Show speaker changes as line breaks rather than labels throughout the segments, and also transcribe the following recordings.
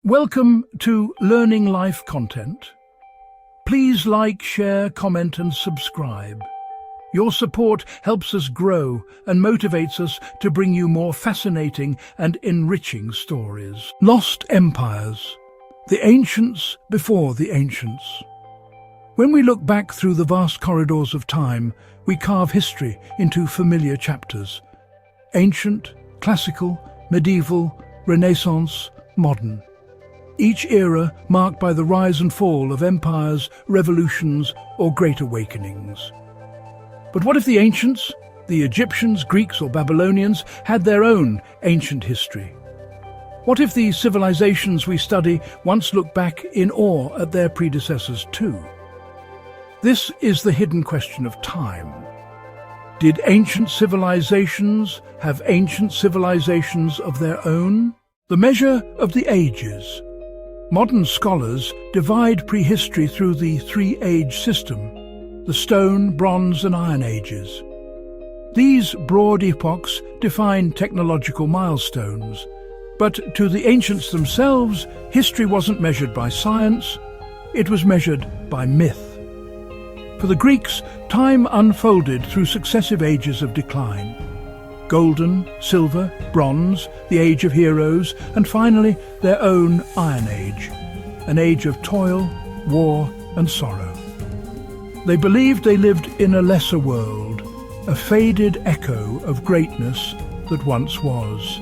Welcome to Learning Life content. Please like, share, comment and subscribe. Your support helps us grow and motivates us to bring you more fascinating and enriching stories. Lost empires. The ancients before the ancients. When we look back through the vast corridors of time, we carve history into familiar chapters. Ancient, classical, medieval, Renaissance, modern. Each era marked by the rise and fall of empires, revolutions, or great awakenings. But what if the ancients, the Egyptians, Greeks, or Babylonians, had their own ancient history? What if the civilizations we study once looked back in awe at their predecessors too? This is the hidden question of time. Did ancient civilizations have ancient civilizations of their own? The measure of the ages. Modern scholars divide prehistory through the three-age system, the Stone, Bronze and Iron Ages. These broad epochs define technological milestones, but to the ancients themselves, history wasn't measured by science, it was measured by myth. For the Greeks, time unfolded through successive ages of decline. Golden, silver, bronze, the age of heroes, and finally their own Iron Age, an age of toil, war and sorrow. They believed they lived in a lesser world, a faded echo of greatness that once was.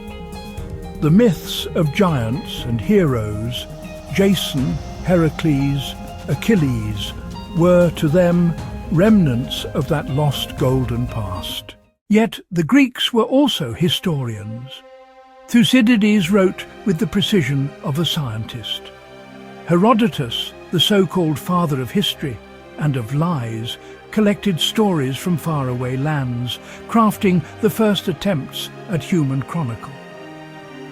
The myths of giants and heroes, Jason, Heracles, Achilles, were to them remnants of that lost golden past. Yet the Greeks were also historians. Thucydides wrote with the precision of a scientist. Herodotus, the so-called father of history and of lies, collected stories from faraway lands, crafting the first attempts at human chronicle.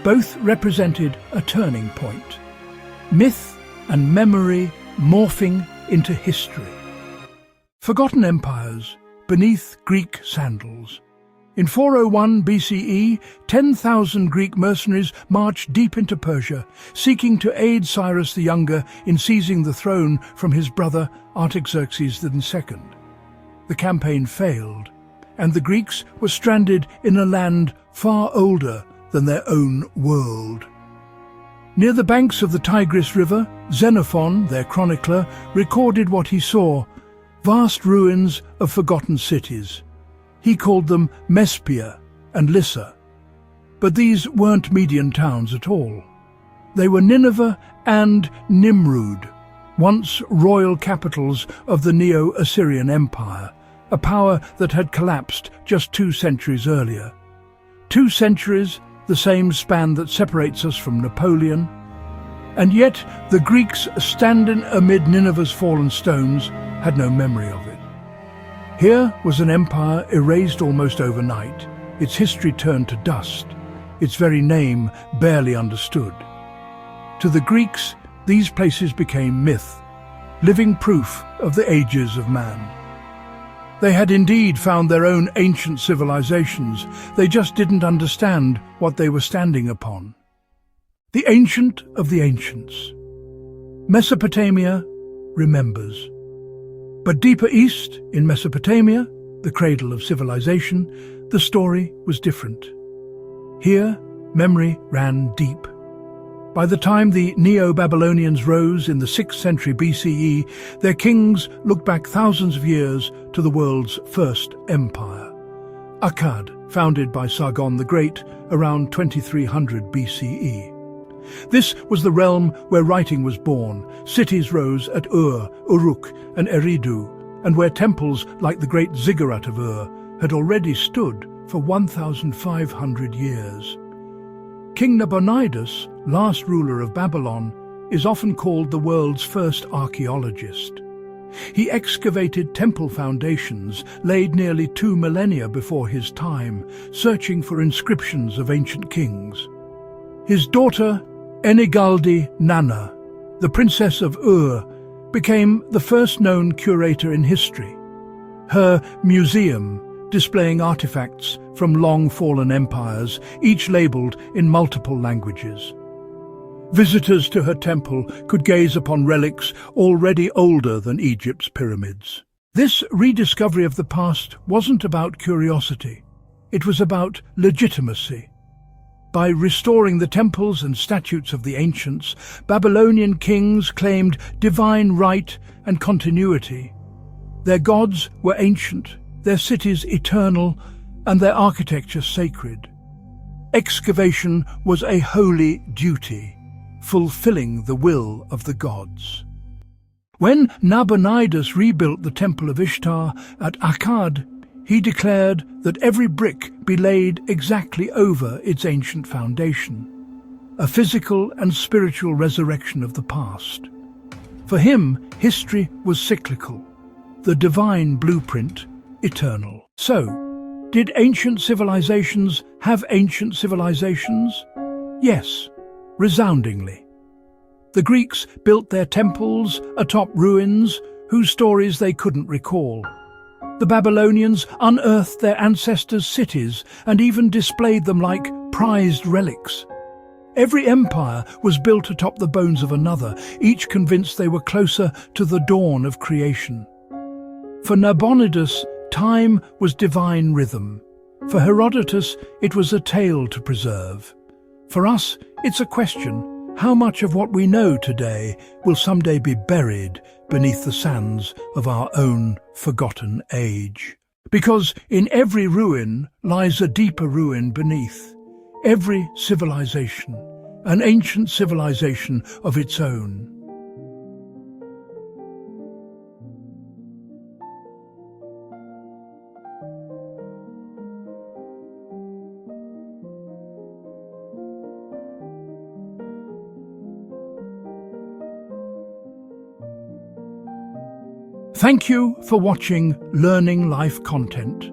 Both represented a turning point. Myth and memory morphing into history. Forgotten empires beneath Greek sandals. In 401 BCE, 10,000 Greek mercenaries marched deep into Persia, seeking to aid Cyrus the Younger in seizing the throne from his brother Artaxerxes II. The campaign failed, and the Greeks were stranded in a land far older than their own world. Near the banks of the Tigris River, Xenophon, their chronicler, recorded what he saw: vast ruins of forgotten cities. He called them Mespia and Lissa. But these weren't Median towns at all. They were Nineveh and Nimrud, once royal capitals of the Neo-Assyrian Empire, a power that had collapsed just 2 centuries earlier. 2 centuries, the same span that separates us from Napoleon. And yet the Greeks, standing amid Nineveh's fallen stones, had no memory of it. Here was an empire erased almost overnight, its history turned to dust, its very name barely understood. To the Greeks, these places became myth, living proof of the ages of man. They had indeed found their own ancient civilizations, they just didn't understand what they were standing upon. The ancient of the ancients. Mesopotamia remembers. But deeper east, in Mesopotamia, the cradle of civilization, the story was different. Here, memory ran deep. By the time the Neo-Babylonians rose in the 6th century BCE, their kings looked back thousands of years to the world's first empire. Akkad, founded by Sargon the Great around 2300 BCE. This was the realm where writing was born. Cities rose at Ur, Uruk and Eridu, and where temples like the great ziggurat of Ur had already stood for 1,500 years. King Nabonidus, last ruler of Babylon, is often called the world's first archaeologist. He excavated temple foundations laid nearly 2 millennia before his time, searching for inscriptions of ancient kings. His daughter, Enigaldi Nana, the princess of Ur, became the first known curator in history. Her museum, displaying artifacts from long-fallen empires, each labelled in multiple languages. Visitors to her temple could gaze upon relics already older than Egypt's pyramids. This rediscovery of the past wasn't about curiosity. It was about legitimacy. By restoring the temples and statues of the ancients, Babylonian kings claimed divine right and continuity. Their gods were ancient, their cities eternal, and their architecture sacred. Excavation was a holy duty, fulfilling the will of the gods. When Nabonidus rebuilt the Temple of Ishtar at Akkad, he declared that every brick be laid exactly over its ancient foundation, a physical and spiritual resurrection of the past. For him, history was cyclical, the divine blueprint eternal. So, did ancient civilizations have ancient civilizations? Yes, resoundingly. The Greeks built their temples atop ruins whose stories they couldn't recall. The Babylonians unearthed their ancestors' cities and even displayed them like prized relics. Every empire was built atop the bones of another, each convinced they were closer to the dawn of creation. For Nabonidus, time was divine rhythm. For Herodotus, it was a tale to preserve. For us, it's a question. How much of what we know today will someday be buried beneath the sands of our own forgotten age? Because in every ruin lies a deeper ruin beneath. Every civilization, an ancient civilization of its own. Thank you for watching Learning Life content.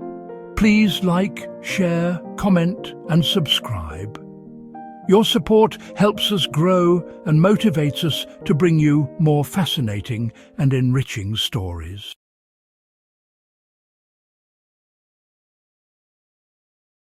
Please like, share, comment and subscribe. Your support helps us grow and motivates us to bring you more fascinating and enriching stories.